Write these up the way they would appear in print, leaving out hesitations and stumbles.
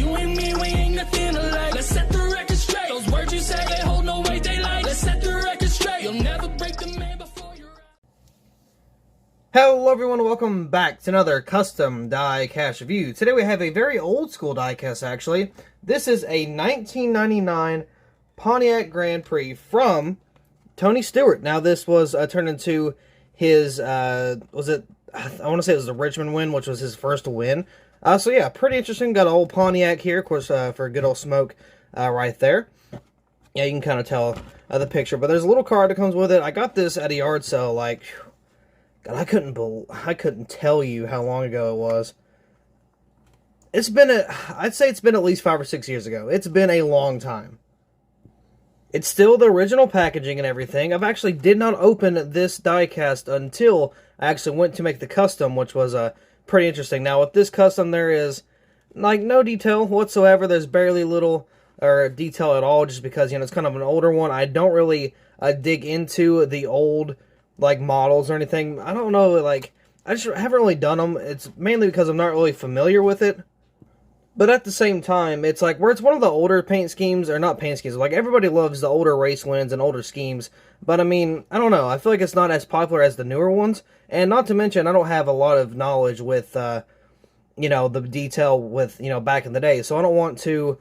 You and me, we ain't nothing alike. Let's set the record straight. Those words you say, they hold no weight, they like. Let's set the record straight. You'll never break the man before you're out. Hello everyone, welcome back to another custom diecast review. Today we have a very old school diecast actually. This is a 1999 Pontiac Grand Prix from Tony Stewart. Now this was turned into his, I want to say it was the Richmond win, which was his first win. So yeah, pretty interesting. Got an old Pontiac here, of course, for a good old smoke right there. Yeah, you can kind of tell the picture, but there's a little card that comes with it. I got this at a yard sale, like, God, I couldn't tell you how long ago it was. I'd say it's been at least 5 or 6 years ago. It's been a long time. It's still the original packaging and everything. I've actually did not open this diecast until I actually went to make the custom, which was pretty interesting. Now, with this custom, there is, like, no detail whatsoever. There's barely little or detail at all, just because, you know, it's kind of an older one. I don't really dig into the old, like, models or anything. I don't know, like, I just haven't really done them. It's mainly because I'm not really familiar with it. But at the same time, it's like, where it's one of the older paint schemes, or not paint schemes, like, everybody loves the older race wins and older schemes. But, I mean, I don't know. I feel like it's not as popular as the newer ones. And not to mention, I don't have a lot of knowledge with, you know, the detail with, you know, back in the day. So I don't want to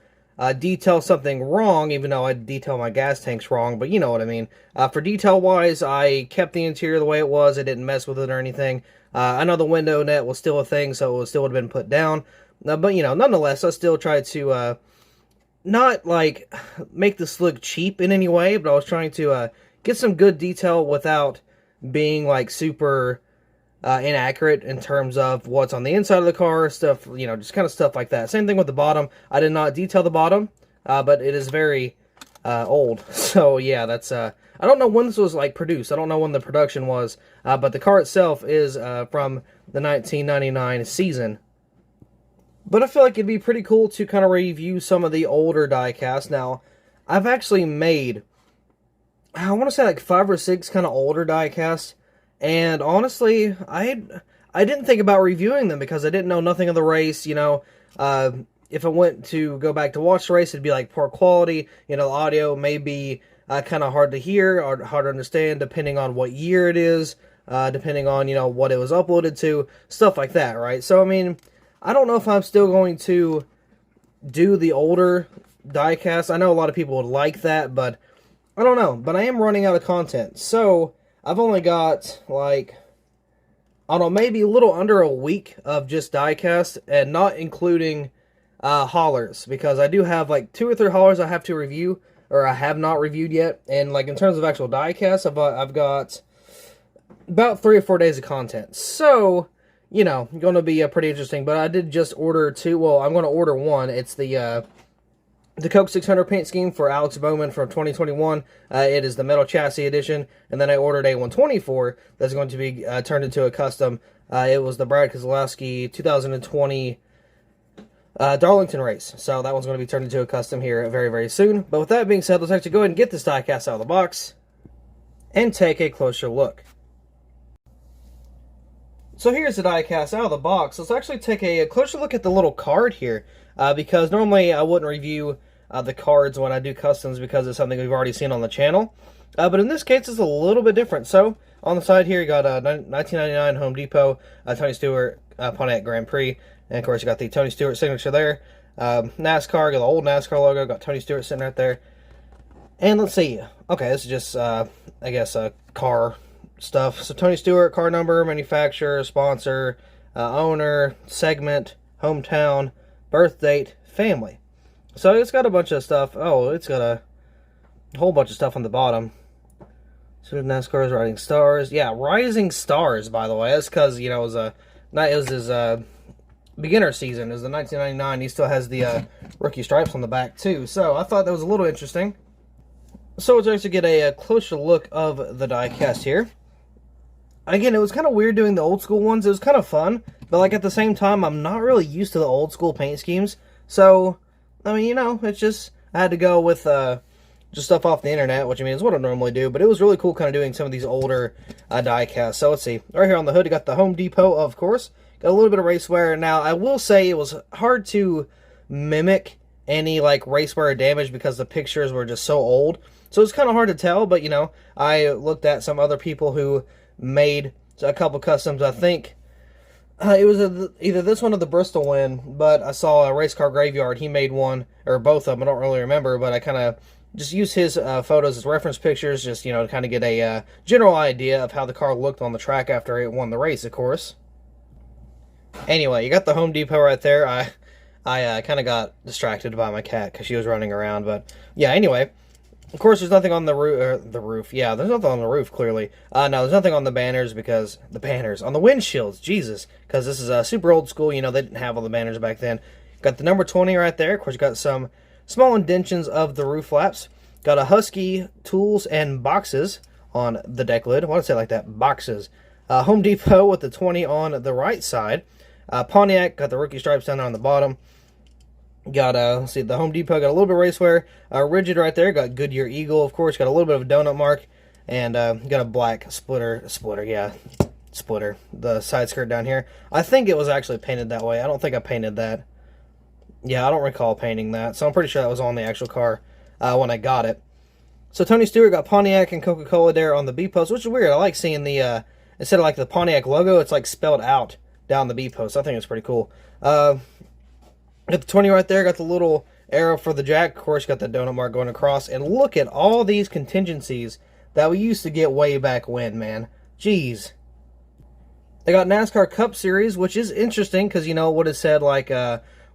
detail something wrong, even though I detail my gas tanks wrong. But you know what I mean. For detail-wise, I kept the interior the way it was. I didn't mess with it or anything. I know the window net was still a thing, so it still would have been put down. But, you know, nonetheless, I still tried to not, like, make this look cheap in any way, but I was trying to get some good detail without being, like, super inaccurate in terms of what's on the inside of the car, stuff, you know, just kind of stuff like that. Same thing with the bottom. I did not detail the bottom, but it is very old. So, yeah, that's, I don't know when this was, like, produced. I don't know when the production was, but the car itself is from the 1999 season. But I feel like it'd be pretty cool to kind of review some of the older diecasts. Now, I've actually made, I want to say like 5 or 6 kind of older diecasts. And honestly, I didn't think about reviewing them because I didn't know nothing of the race. You know, if I went to go back to watch the race, it'd be like poor quality. You know, the audio may be kind of hard to hear or hard to understand depending on what year it is, depending on, you know, what it was uploaded to, stuff like that, right? So, I mean, I don't know if I'm still going to do the older diecast. I know a lot of people would like that, but I don't know. But I am running out of content. So, I've only got, like, I don't know, maybe a little under a week of just diecast, and not including haulers, because I do have, like, 2 or 3 haulers I have to review, or I have not reviewed yet. And, like, in terms of actual diecast, I've got about 3 or 4 days of content. So, you know, going to be pretty interesting. But I did just order 2. Well, I'm going to order 1. It's the Coke 600 paint scheme for Alex Bowman from 2021. It is the metal chassis edition. And then I ordered a 124 that's going to be turned into a custom. It was the Brad Keselowski 2020 Darlington race. So that one's going to be turned into a custom here very, very soon. But with that being said, let's actually go ahead and get this diecast out of the box and take a closer look. So here's the diecast out of the box. Let's actually take a closer look at the little card here, because normally I wouldn't review the cards when I do customs because it's something we've already seen on the channel. But in this case, it's a little bgot different. So on the side here, you got 1999 Home Depot, Tony Stewart, Pontiac Grand Prix, and of course you got the Tony Stewart signature there. NASCAR, got the old NASCAR logo, got Tony Stewart sitting right there. And let's see. Okay, this is just, I guess, car stuff. So Tony Stewart, car number, manufacturer, sponsor, owner, segment, hometown, birth date, family. So it's got a bunch of stuff. Oh, it's got a whole bunch of stuff on the bottom. So NASCAR's Rising Stars. Yeah, Rising Stars, by the way. That's because, you know, it was his beginner season. It was the 1999. He still has the rookie stripes on the back, too. So I thought that was a little interesting. So let's actually get a closer look of the diecast here. Again, it was kind of weird doing the old school ones. It was kind of fun, but like at the same time, I'm not really used to the old school paint schemes. So, I mean, you know, it's just, I had to go with just stuff off the internet, which I mean is what I normally do. But it was really cool kind of doing some of these older diecasts. So let's see. Right here on the hood, you got the Home Depot, of course. Got a little bit of race wear. Now, I will say it was hard to mimic any like racewear damage because the pictures were just so old. So it's kind of hard to tell, but you know, I looked at some other people who made a couple customs. I think it was either this one or the Bristol one, but I saw a Race Car Graveyard. He made one, or both of them. I don't really remember, but I kind of just used his photos as reference pictures, just, you know, to kind of get a general idea of how the car looked on the track after it won the race, of course. Anyway, you got the Home Depot right there. I kind of got distracted by my cat because she was running around, but yeah, anyway. Of course, there's nothing on the roof. Yeah, there's nothing on the roof, clearly. No, there's nothing on the banners because... The banners. On the windshields, Jesus. Because this is super old school. You know, they didn't have all the banners back then. Got the number 20 right there. Of course, you got some small indentions of the roof flaps. Got a Husky tools and boxes on the deck lid. Why did I say it like that? Boxes. Home Depot with the 20 on the right side. Pontiac got the rookie stripes down there on the bottom. Got, let's see, the Home Depot got a little bit of racewear. Rigid right there. Got Goodyear Eagle, of course. Got a little bit of a donut mark. And got a black splitter. The side skirt down here. I think it was actually painted that way. I don't think I painted that. Yeah, I don't recall painting that. So I'm pretty sure that was on the actual car when I got it. So Tony Stewart got Pontiac and Coca-Cola there on the B-post, which is weird. I like seeing the, instead of like the Pontiac logo, it's like spelled out down the B-post. I think it's pretty cool. Got the 20 right there, got the little arrow for the jack. Of course, got the donut mark going across. And look at all these contingencies that we used to get way back when, man. Jeez. They got NASCAR Cup Series, which is interesting because, you know, what it said like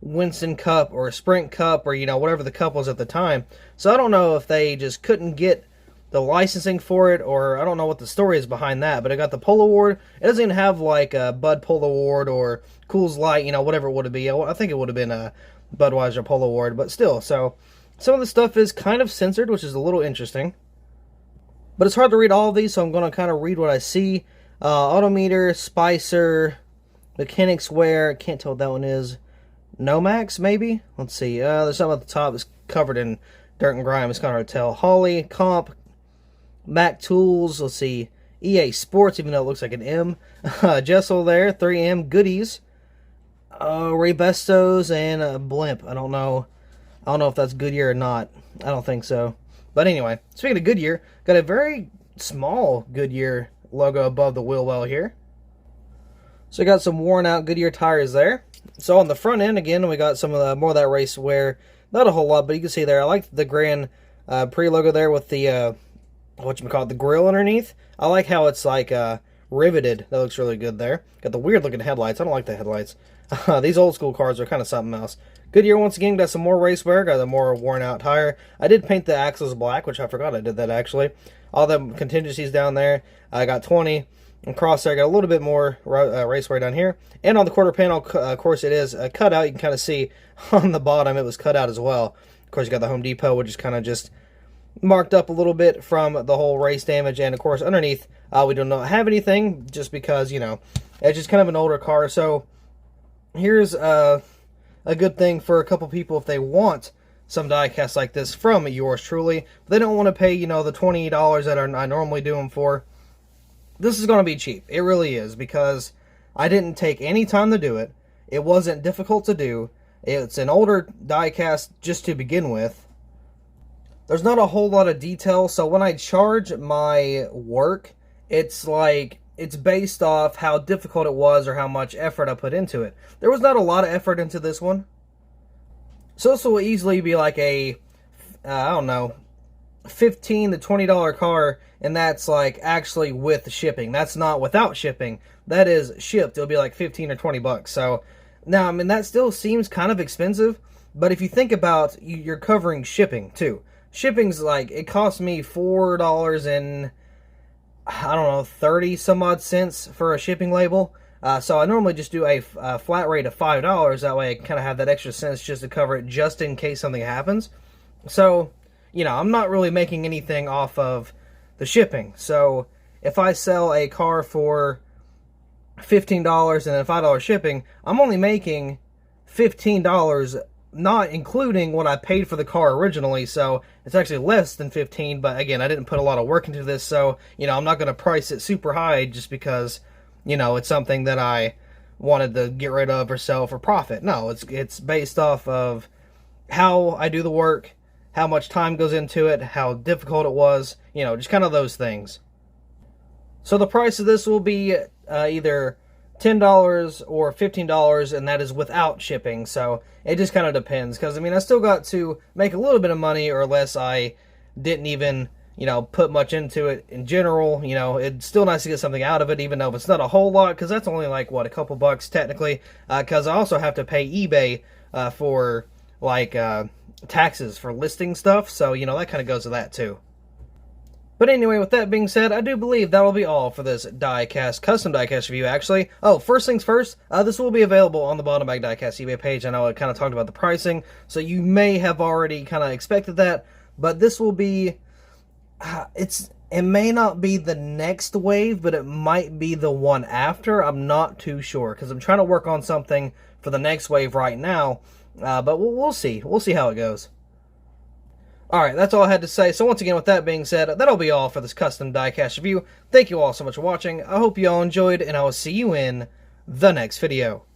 Winston Cup or Sprint Cup or, you know, whatever the cup was at the time. So I don't know if they just couldn't get the licensing for it, or I don't know what the story is behind that, but it got the Pole Award. It doesn't even have like a Bud Pole Award or Coors Light, you know, whatever it would be. I think it would have been a Budweiser Pole Award, but still. So some of the stuff is kind of censored, which is a little interesting. But it's hard to read all of these, so I'm going to kind of read what I see. Autometer, Spicer, Mechanics Wear, can't tell what that one is. Nomax, maybe? Let's see. There's something at the top that's covered in dirt and grime. It's kind of hard to tell. Holly, Comp, Mac Tools, let's see, EA Sports, even though it looks like an M, Jessel there, 3M, Goodies, Ray Bestos, and Blimp. I don't know if that's Goodyear or not. I don't think so. But anyway, speaking of Goodyear, got a very small Goodyear logo above the wheel well here. So we got some worn out Goodyear tires there. So on the front end, again, we got some of the more of that race wear. Not a whole lot, but you can see there, I like the Grand Prix logo there with the the grill underneath. I like how it's like riveted. That looks really good there. Got the weird looking headlights. I don't like the headlights. These old school cars are kind of something else. Goodyear once again got some more race wear. Got a more worn out tire. I did paint the axles black, which I forgot I did that actually. All the contingencies down there. I got 20. And cross there, got a little bit more race wear down here. And on the quarter panel, of course, it is cut out. You can kind of see on the bottom it was cut out as well. Of course, you got the Home Depot, which is kind of just marked up a little bit from the whole race damage. And of course, underneath, we do not have anything just because, you know, it's just kind of an older car. So here's a good thing for a couple people if they want some diecast like this from yours truly. But they don't want to pay, you know, the $20 that I normally do them for. This is going to be cheap. It really is, because I didn't take any time to do it. It wasn't difficult to do. It's an older diecast just to begin with. There's not a whole lot of detail, so when I charge my work, it's like, it's based off how difficult it was or how much effort I put into it. There was not a lot of effort into this one. So this will easily be like a, I don't know, $15 to $20 car, and that's like actually with shipping. That's not without shipping. That is shipped. It'll be like 15 or 20 bucks. So now, I mean, that still seems kind of expensive, but if you think about, you're covering shipping too. Shipping's like, it cost me $4 and I don't know, 30 some odd cents for a shipping label. So I normally just do a flat rate of $5. That way I kind of have that extra cents just to cover it just in case something happens. So, you know, I'm not really making anything off of the shipping. So if I sell a car for $15 and then $5 shipping, I'm only making $15, not including what I paid for the car originally. So it's actually less than 15, but again, I didn't put a lot of work into this, so, you know, I'm not going to price it super high just because, you know, it's something that I wanted to get rid of or sell for profit. No, it's based off of how I do the work, how much time goes into it, how difficult it was, you know, just kind of those things. So the price of this will be either $10 or $15, and that is without shipping. So it just kind of depends, because I mean, I still got to make a little bit of money, or less I didn't even, you know, put much into it in general. You know, it's still nice to get something out of it, even though it's not a whole lot, because that's only like, what, a couple bucks technically, because I also have to pay eBay for like taxes for listing stuff, so you know, that kind of goes to that too. But anyway, with that being said, I do believe that will be all for this diecast, custom diecast review, actually. Oh, first things first, this will be available on the Bottom Bag Diecast eBay page. I know I kind of talked about the pricing, so you may have already kind of expected that, but this will be, it may not be the next wave, but it might be the one after. I'm not too sure, because I'm trying to work on something for the next wave right now, but we'll see. We'll see how it goes. Alright, that's all I had to say. So once again, with that being said, that'll be all for this custom diecast review. Thank you all so much for watching. I hope you all enjoyed, and I will see you in the next video.